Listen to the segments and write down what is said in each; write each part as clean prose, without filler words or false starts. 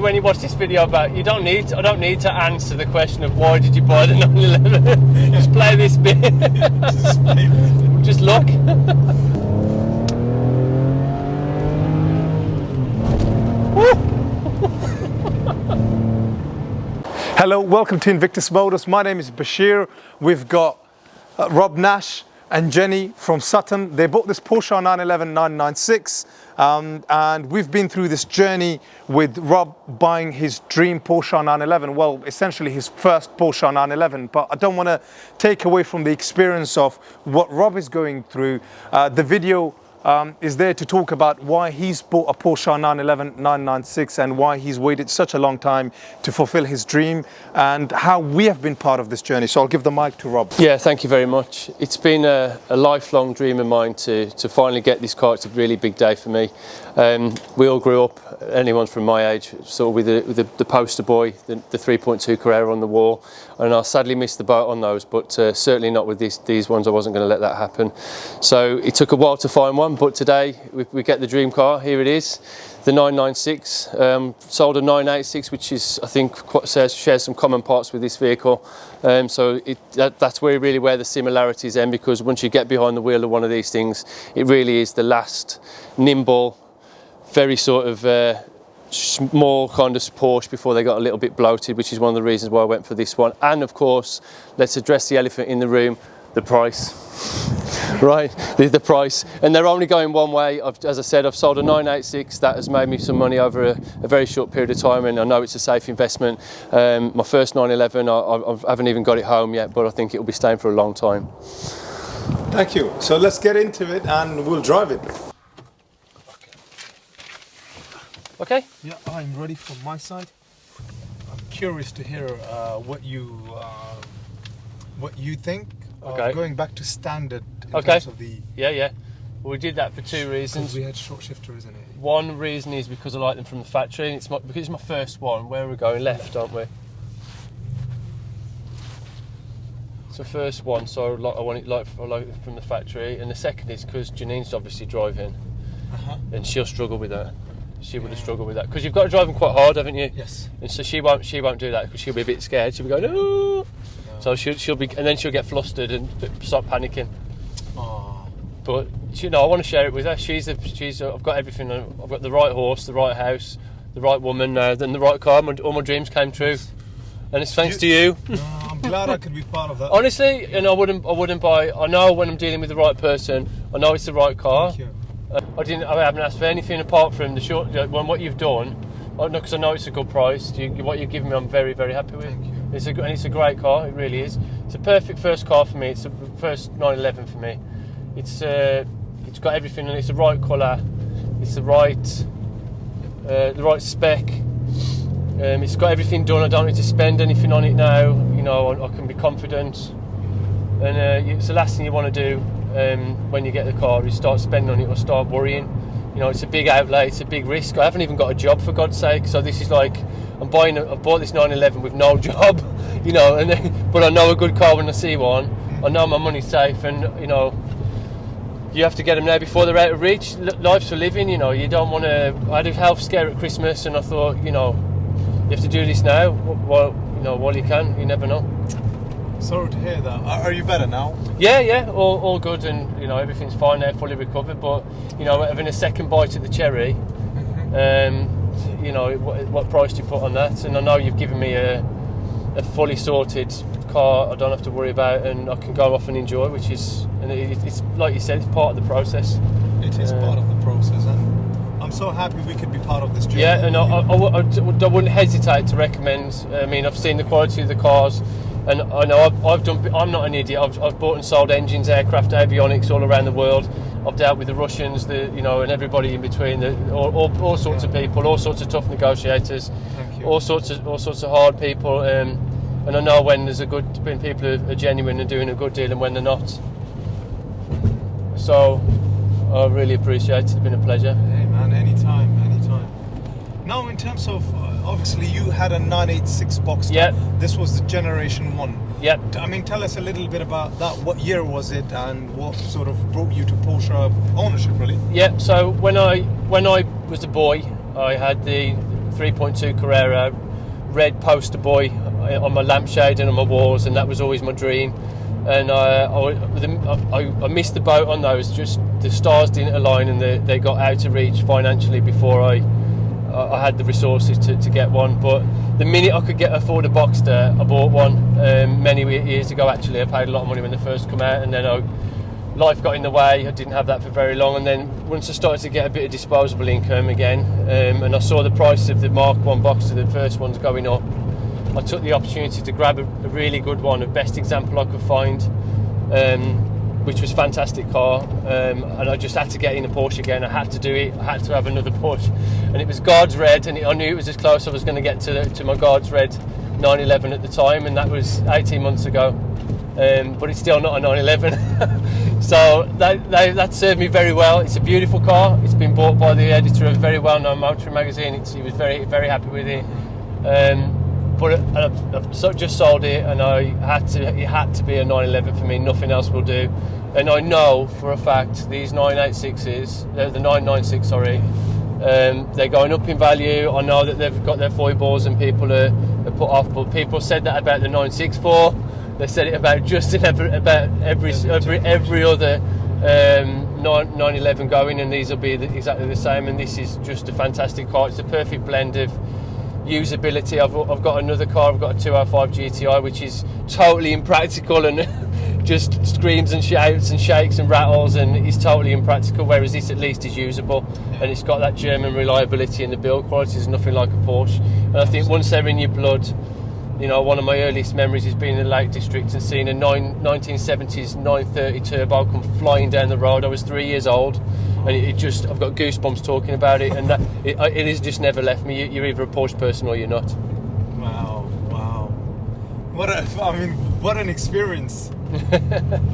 When you watch this video back, I don't need to answer the question of why did you buy the 911. Just play this bit. Just look. Hello, welcome to Invictus Motors. My name is Bashir. We've got Rob Nash and Jenny from Sutton. They bought this Porsche 911 996 and we've been through this journey with Rob buying his dream Porsche 911. Well, essentially his first Porsche 911, but I don't want to take away from the experience of what Rob is going through. The video is there to talk about why he's bought a Porsche 911 996 and why he's waited such a long time to fulfill his dream and how we have been part of this journey. So I'll give the mic to Rob. Yeah, thank you very much. It's been a lifelong dream of mine to finally get this car. It's a really big day for me. We all grew up, anyone from my age, sort of with the poster boy, the 3.2 Carrera on the wall, and I sadly missed the boat on those, but certainly not with these ones. I wasn't going to let that happen. So it took a while to find one, but today we get the dream car. Here it is, the 996. Sold a 986, which is, I think, shares some common parts with this vehicle. So that's really where the similarities end, because once you get behind the wheel of one of these things, it really is the last nimble, very sort of small kind of Porsche before they got a little bit bloated, which is one of the reasons why I went for this one. And of course, let's address the elephant in the room, the price. Right, the price, and they're only going one way. As I said, I've sold a 986. That has made me some money over a very short period of time, and I know it's a safe investment. My first 911, I haven't even got it home yet, but I think it will be staying for a long time. Thank you. So let's get into it and we'll drive it. Okay. Yeah, I'm ready from my side. I'm curious to hear what you think. Okay. Going back to standard in terms of the... Yeah. Well, we did that for two reasons. We had short shifter, isn't it? One reason is because I like them from the factory, and because it's my first one. Where are we going? Left, aren't we? It's the first one, so I like it from the factory. And the second is because Janine's obviously driving, and she'll struggle with that. She would have struggled with that because you've got to drive them quite hard, haven't you? Yes. And so she won't do that because she'll be a bit scared. She'll be going, "Oh." So she'll be, and then she'll get flustered and start panicking. Oh. But I want to share it with her. I've got everything. I've got the right horse, the right house, the right woman, then the right car. All my dreams came true, and it's thanks to you. I'm glad I could be part of that. Honestly, and I wouldn't buy. I know when I'm dealing with the right person, I know it's the right car. Thank you. I haven't asked for anything apart from what you've done. Because I know it's a good price. What you've given me, I'm very, very happy with. Thank you. It's a great car. It really is. It's a perfect first car for me. It's the first 911 for me. It's got everything, and it's the right colour. It's the right spec. It's got everything done. I don't need to spend anything on it now. I can be confident. And it's the last thing you want to do when you get the car is start spending on it or start worrying. It's a big outlay, it's a big risk. I haven't even got a job, for God's sake. So this is like, I've bought this 911 with no job, but I know a good car when I see one. I know my money's safe, and you have to get them now before they're out of reach. Life's for living, you don't want to. I had a health scare at Christmas, and I thought, you have to do this now while you can. You never know. Sorry to hear that. Are you better now? Yeah, all good, and everything's fine now, fully recovered. But having a second bite at the cherry, what price do you put on that? And I know you've given me a fully sorted car. I don't have to worry about, and I can go off and enjoy, which is, and it's like you said, it's part of the process. It is part of the process, and I'm so happy we could be part of this journey. Yeah, and I wouldn't hesitate to recommend. I mean, I've seen the quality of the cars. And I know I'm not an idiot. I've bought and sold engines, aircraft, avionics all around the world. I've dealt with the Russians, and everybody in between, all sorts of people, all sorts of tough negotiators, all sorts of hard people. And I know when people are genuine and doing a good deal, and when they're not. So I really appreciate it. It's been a pleasure. Hey man, anytime. Now, in terms of obviously you had a 986 Boxster. Yeah. This was the generation 1. Yep. I mean, tell us a little bit about that. What year was it, and what sort of brought you to Porsche ownership, really? Yeah. So when I was a boy, I had the 3.2 Carrera, red poster boy on my lampshade and on my walls, and that was always my dream. And I missed the boat on those. Just the stars didn't align, and they got out of reach financially before I had the resources to get one. But the minute I could afford a Boxster, I bought one many years ago. Actually, I paid a lot of money when they first come out, and then life got in the way. I didn't have that for very long, and then once I started to get a bit of disposable income again, and I saw the price of the Mark 1 Boxster, the first ones going up, I took the opportunity to grab a really good one, the best example I could find, which was a fantastic car, and I just had to get in a Porsche again. I had to do it. I had to have another push, and it was Guards Red, and I knew it was as close I was going to get to my Guards Red 911 at the time, and that was 18 months ago. But it's still not a 911. So that served me very well. It's a beautiful car. It's been bought by the editor of a very well-known motoring magazine. He was very, very happy with it. But I've just sold it, and it had to be a 911 for me. Nothing else will do. And I know for a fact these 986s, the 996, sorry, they're going up in value. I know that they've got their foibles and people are put off, but people said that about the 964. They said it about every other 911 going, and these will be exactly the same. And this is just a fantastic car. It's a perfect blend of usability. I've got another car. I've got a 205 GTI, which is totally impractical and just screams and shouts and shakes and rattles, and it's totally impractical. Whereas this at least is usable, and it's got that German reliability, and the build quality is nothing like a Porsche. And I think once they're in your blood, you know, one of my earliest memories is being in the Lake District and seeing a 1970s 930 turbo come flying down the road. I was 3 years old, and I've got goosebumps talking about it, and it has just never left me. You're either a Porsche person or you're not. Wow. What an experience.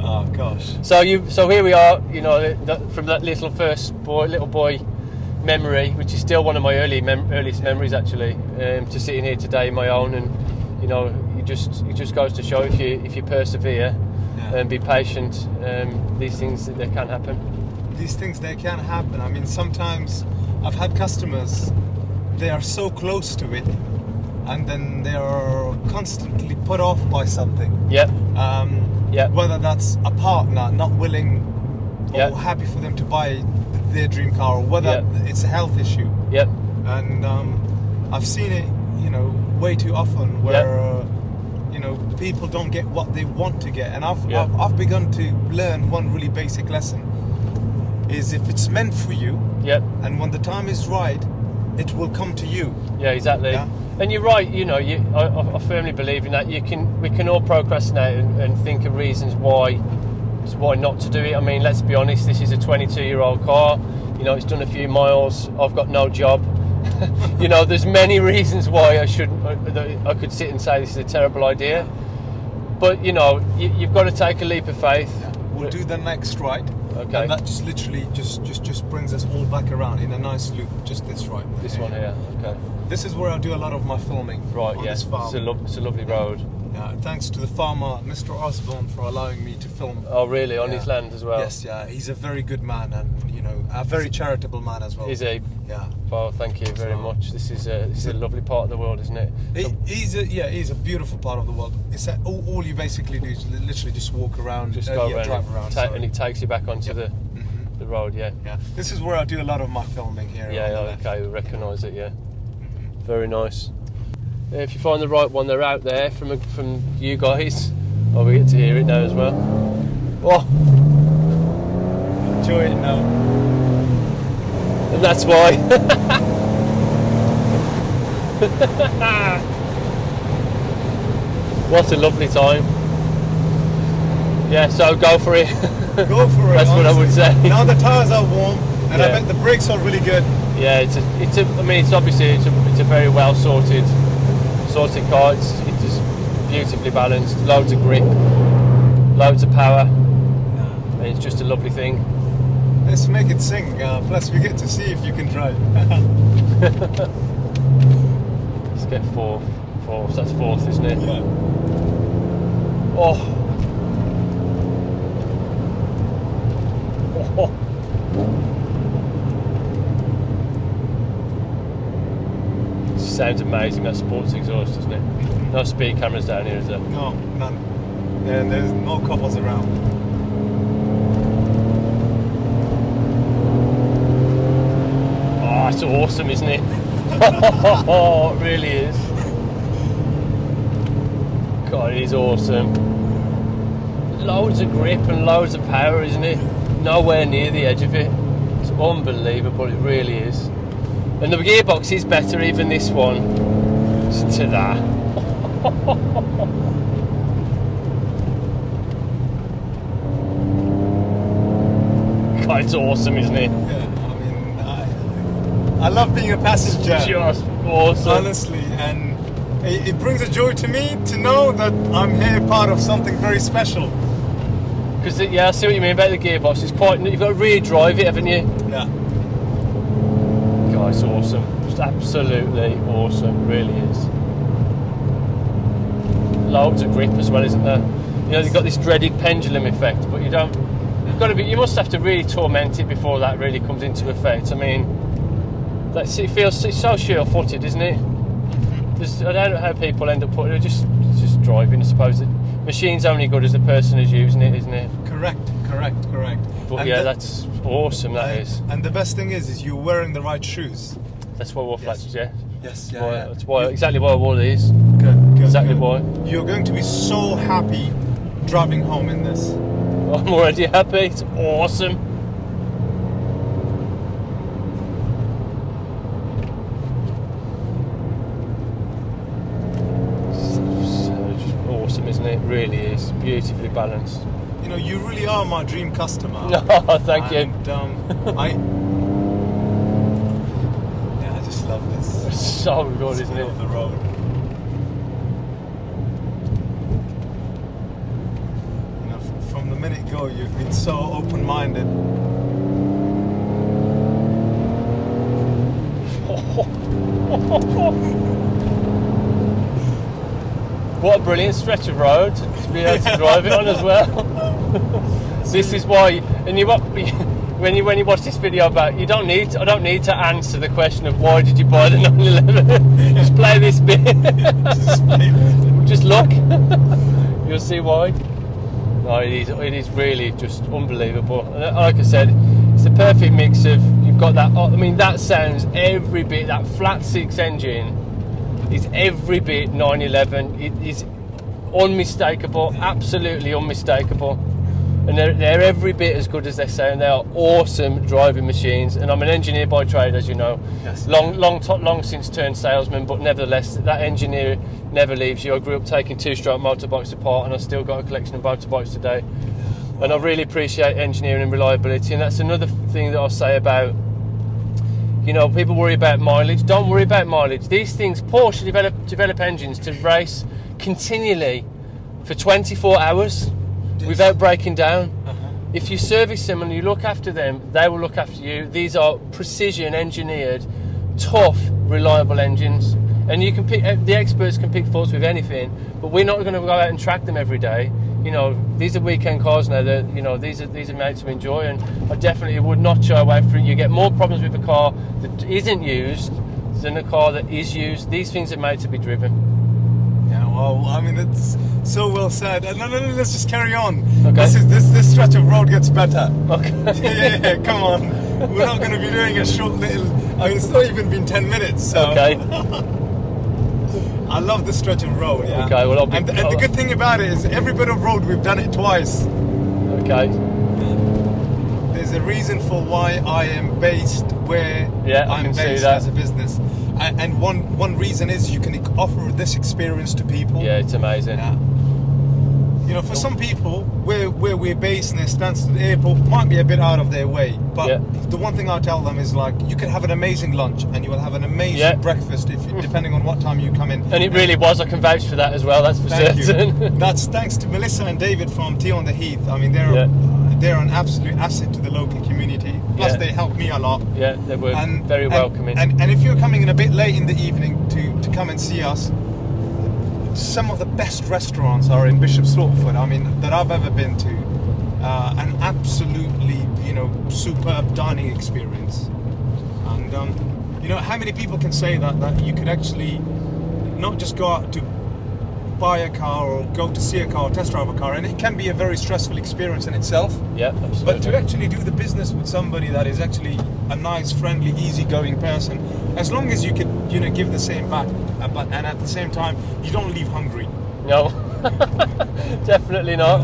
Oh gosh. So here we are, you know, from that little boy memory, which is still one of my earliest memories actually, to sitting here today on my own. And you know, it just goes to show, if you persevere and be patient, these things, they can happen. These things, they can happen. I mean, sometimes I've had customers, they are so close to it, and then they are constantly put off by something. Whether that's a partner not willing or happy for them to buy their dream car, or whether it's a health issue. And I've seen it, you know, way too often where you know, people don't get what they want to get. And I've begun to learn one really basic lesson: is if it's meant for you, and when the time is right, it will come to you. Yeah, exactly. And you're right. You know, I firmly believe in that. We can all procrastinate and think of reasons why not to do it. I mean, let's be honest. This is a 22-year-old car. You know, it's done a few miles. I've got no job. You know, there's many reasons why I could sit and say this is a terrible idea. But you know, you've got to take a leap of faith. We'll do the next right. Okay. And that just literally just brings us all back around in a nice loop. Just this right. This one here. Okay. This is where I do a lot of my filming. Right. On this farm. It's a lovely road. Yeah, thanks to the farmer, Mr. Osborne, for allowing me to film. Oh, really? On his land as well? Yes, yeah. He's a very good man, and you know, a very charitable man as well. Is he? Yeah. Well, thank you very much. This is a lovely part of the world, isn't it? He's a beautiful part of the world. It's all you basically do is literally just walk around, just go around, drive around, and it takes you back onto the road. Yeah. This is where I do a lot of my filming here. Okay, we recognise it. Yeah. Very nice. If you find the right one, they're out there from you guys. Oh, we get to hear it now as well. Oh, enjoy it now. And that's why. What a lovely time. Yeah, so go for it. Go for it. That's honestly what I would say. Now the tyres are warm, and I bet the brakes are really good. Yeah, it's a very well sorted car. It's just beautifully balanced, loads of grip, loads of power, and it's just a lovely thing. Let's make it sing. Plus, we get to see if you can drive. Let's get four. So that's fourth, isn't it? Yeah. Oh. sounds amazing, that sports exhaust, doesn't it? No speed cameras down here, is there? No, none. And there's no couples around. Oh, it's awesome, isn't it? Oh, it really is. God, it is awesome. Loads of grip and loads of power, isn't it? Nowhere near the edge of it. It's unbelievable, it really is. And the gearbox is better, even this one, to that. God, it's awesome, isn't it? Yeah, I mean, I love being a passenger. Just awesome. Honestly, and it brings a joy to me to know that I'm here part of something very special. Because, yeah, I see what you mean about the gearbox. It's quite, you've got to really drive it, haven't you? Yeah. God, it's awesome. Just absolutely awesome, really is. Loads of grip as well, isn't there? You know, you've got this dreaded pendulum effect, but you don't. You must have to really torment it before that really comes into effect. I mean, it feels it's so sure-footed, isn't it? I don't know how people end up putting it. Just driving, I suppose. The machine's only good as the person who's using it, isn't it? Correct. But And yeah, that's awesome. That is. And the best thing is you're wearing the right shoes. That's why I wore flats, yeah. Yes, That's why exactly why I wore these. Good. Exactly why. You're going to be so happy driving home in this. I'm already happy. It's awesome. So just awesome, isn't it? It really is. Beautifully balanced. You know, you really are my dream customer. Oh, thank you. And I just love this. It's so good, isn't it? Of the road. You know, from the minute go, you've been so open-minded. What a brilliant stretch of road to be able to drive it on as well. This is why, and when you watch this video back, I don't need to answer the question of why did you buy the 911. Just play this bit. Just look. You'll see why. No, it is really just unbelievable. And like I said, it's the perfect mix of, you've got that. I mean, that sounds every bit. That flat six engine is every bit 911. It is unmistakable, absolutely unmistakable. And they're every bit as good as they say, and they are awesome driving machines. And I'm an engineer by trade, as you know. Yes. Long since turned salesman, but nevertheless, that engineer never leaves you. I grew up taking two-stroke motorbikes apart, and I've still got a collection of motorbikes today. Wow. And I really appreciate engineering and reliability. And that's another thing that I'll say about, you know, people worry about mileage. Don't worry about mileage. These things, Porsche develop engines to race continually for 24 hours. Without breaking down. If you service them and you look after them, they will look after you. These are precision engineered, tough, reliable engines. And you can pick, the experts can pick faults with anything, but we're not going to go out and track them every day. You know, these are weekend cars now. You know, these are made to enjoy, and I definitely would not shy away from it. You get more problems with a car that isn't used than a car that is used. These things are made to be driven. Yeah, well, I mean, it's so well said. No, let's just carry on. Okay. This stretch of road gets better. Okay. Yeah, come on. We're not going to be doing a short little. I mean, it's not even been 10 minutes. So. Okay. I love this stretch of road. Yeah. Okay. Well, and the good thing about it is every bit of road we've done it twice. Okay. There's a reason for why I am based where I'm based as a business. And one reason is you can offer this experience to people. Yeah, it's amazing. Yeah. You know, for some people, where we're based near Stansted Airport might be a bit out of their way. But the one thing I tell them is, like, you can have an amazing lunch and you will have an amazing breakfast depending on what time you come in. And it really was. I can vouch for that as well. That's for certain. That's thanks to Melissa and David from Tea on the Heath. I mean, they're an absolute asset to the local community. Plus, they help me a lot. Yeah, they were very welcoming. And if you're coming in a bit late in the evening to come and see us, some of the best restaurants are in Bishop Stortford. I mean, that I've ever been to. An absolutely, superb dining experience. And You know, how many people can say that you could actually not just go out to buy a car or go to see a car or test drive a car, and it can be a very stressful experience in itself. Yeah, absolutely. But to actually do the business with somebody that is actually a nice, friendly, easygoing person, as long as you could, you know, give the same back, but and at the same time you don't leave hungry. No, definitely not.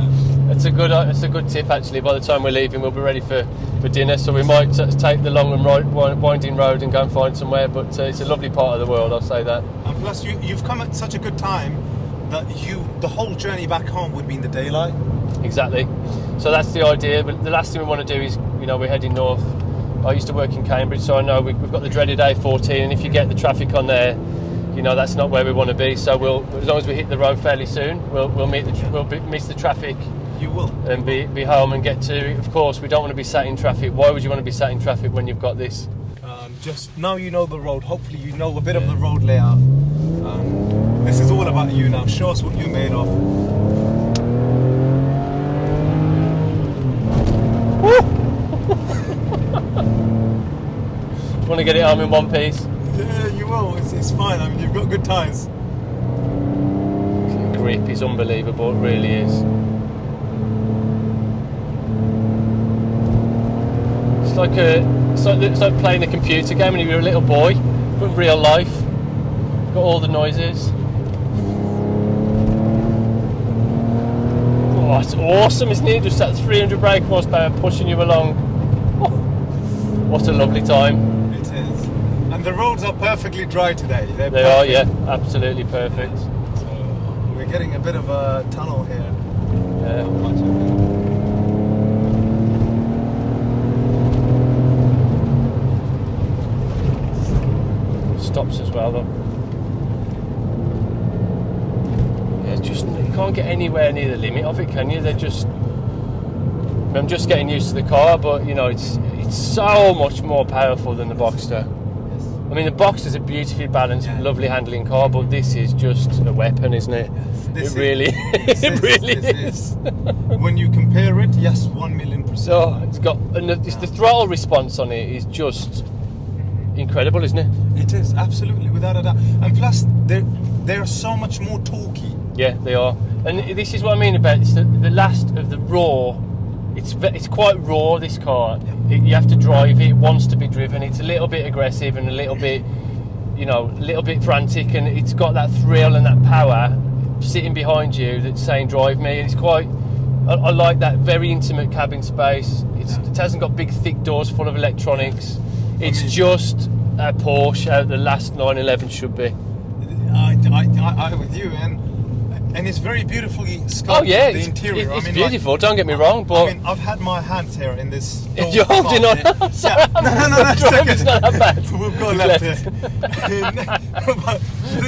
It's a good tip actually. By the time we're leaving, we'll be ready for dinner. So we might take the long and winding road and go and find somewhere. But it's a lovely part of the world, I'll say that. And plus, you've come at such a good time that the whole journey back home would be in the daylight. Exactly. So that's the idea. But the last thing we want to do is, you know, we're heading north. I used to work in Cambridge, so I know we've got the dreaded A14, and if you get the traffic on there, you know, that's not where we want to be. So as long as we hit the road fairly soon, we'll miss the traffic. You will. And be home and get to. Of course, we don't want to be sat in traffic. Why would you want to be sat in traffic when you've got this? Just now you know the road. Hopefully you know a bit of the road layout. This is all about you now. Show us what you're made of. Want to get it home in one piece? Yeah, you will. It's fine. I mean, you've got good tyres. The grip is unbelievable. It really is. It's like playing a computer game when you're a little boy, but in real life. Got all the noises. Oh, it's awesome, isn't it? Just that 300 brake horsepower pushing you along. Oh, what a lovely time. It is. And the roads are perfectly dry today. They are, yeah, absolutely perfect. So we're getting a bit of a tunnel here. Yeah. Not much of it. Stops as well though. Yeah, it's just, you can't get anywhere near the limit of it, can you? I'm just getting used to the car, but you know, it's so much more powerful than the Boxster. I mean, the Boxster's a beautifully balanced, lovely handling car, but this is just a weapon, isn't it? Yes, it really is. When you compare it, yes, 1,000,000%. Oh, it's got, and the throttle response on it is just incredible, isn't it? It is, absolutely, without a doubt. And plus, they're so much more torquey. Yeah, they are. And this is what I mean about it's the last of the raw. It's quite raw, this car. Yeah. You have to drive it, it wants to be driven. It's a little bit aggressive and a little bit, you know, a little bit frantic, and it's got that thrill and that power sitting behind you that's saying drive me. And it's quite, I like that very intimate cabin space. It hasn't got big thick doors full of electronics. It's just a Porsche how the last 911 should be. I'm with you, and it's very beautifully sculpted. Oh yeah, the interior. It's beautiful. Like, don't get me wrong, but I mean, I've had my hands here in this. You're holding on. Yeah. No, it's not that bad. We've got left here.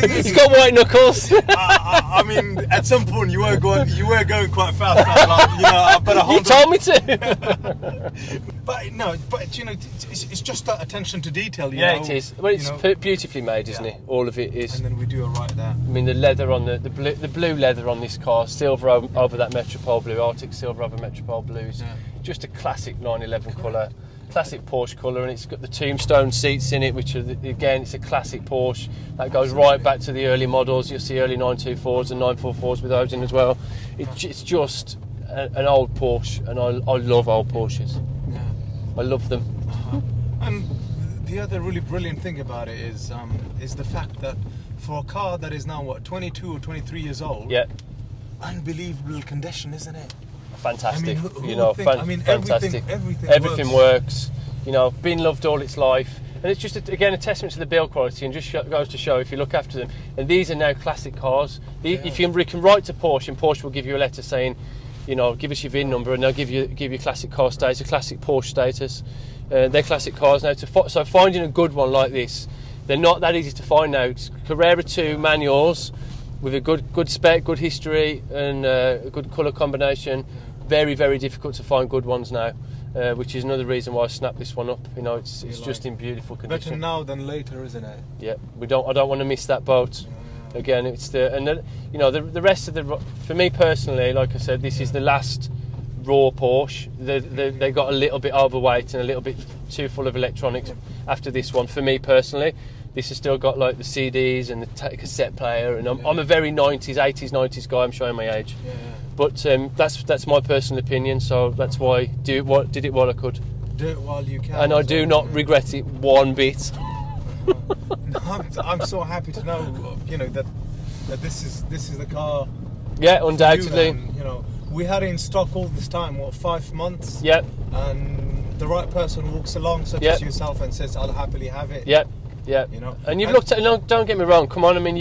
It's got white knuckles. I mean, at some point you were going quite fast. Like, you know, I better hold. You told me to. But you know, it's just that attention to detail. You yeah, know, it is. Well, it's beautifully made, isn't it? All of it is. And then we do it right there. I mean, the leather on the blue leather on this car, silver over that Metropole blue, Arctic silver over Metropole blues. Yeah. Just a classic 911 colour, classic Porsche colour, and it's got the tombstone seats in it, which are again, it's a classic Porsche that goes right back to the early models. You'll see early 924s and 944s with those in as well. It's just an old Porsche, and I love old Porsches. Yeah. I love them. And the other really brilliant thing about it is the fact that for a car that is now 22 or 23 years old, yeah, unbelievable condition, isn't it? Fantastic. I mean, fantastic. Everything works. You know, been loved all its life, and it's just again a testament to the build quality, and just goes to show if you look after them. And these are now classic cars. If you can write to Porsche, and Porsche will give you a letter saying, you know, give us your VIN number, and they'll give you classic car status, classic Porsche status. They're classic cars now. So finding a good one like this, they're not that easy to find now. It's Carrera 2 manuals with a good spec, good history, and a good colour combination. Very, very difficult to find good ones now, which is another reason why I snapped this one up. You know, it's just in beautiful condition. Better now than later, isn't it? Yeah, I don't want to miss that boat. Again, it's the rest of the. For me personally, like I said, this is the last raw Porsche. They got a little bit overweight and a little bit too full of electronics after this one. For me personally, this has still got like the CDs and the cassette player, and I'm a very 90s, 80s, 90s guy. I'm showing my age, but that's my personal opinion. So that's why did it while I could. Do it while you can. And I do not regret it one bit. No, I'm so happy to know, you know, that this is the car. Yeah, undoubtedly. You know, we had it in stock all this time, what, 5 months? Yep. And the right person walks along, such as yourself, and says, "I'll happily have it." Yep. Yeah, you know, and you've looked at. No, don't get me wrong. Come on, I mean,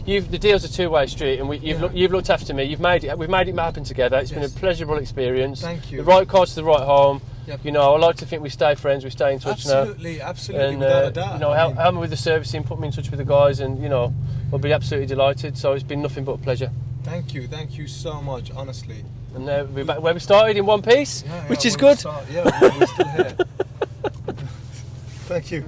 the deal's a two-way street, and you've looked after me. We've made it happen together. It's been a pleasurable experience. Thank you. The right car to the right home. Yep. You know, I like to think we stay friends. We stay in touch now. Absolutely, And without a doubt. you know, help me with the servicing, put me in touch with the guys, and you know, I'll be absolutely delighted. So it's been nothing but a pleasure. Thank you so much, honestly. And now we're back where we started in one piece, which is good. We're still here. Thank you.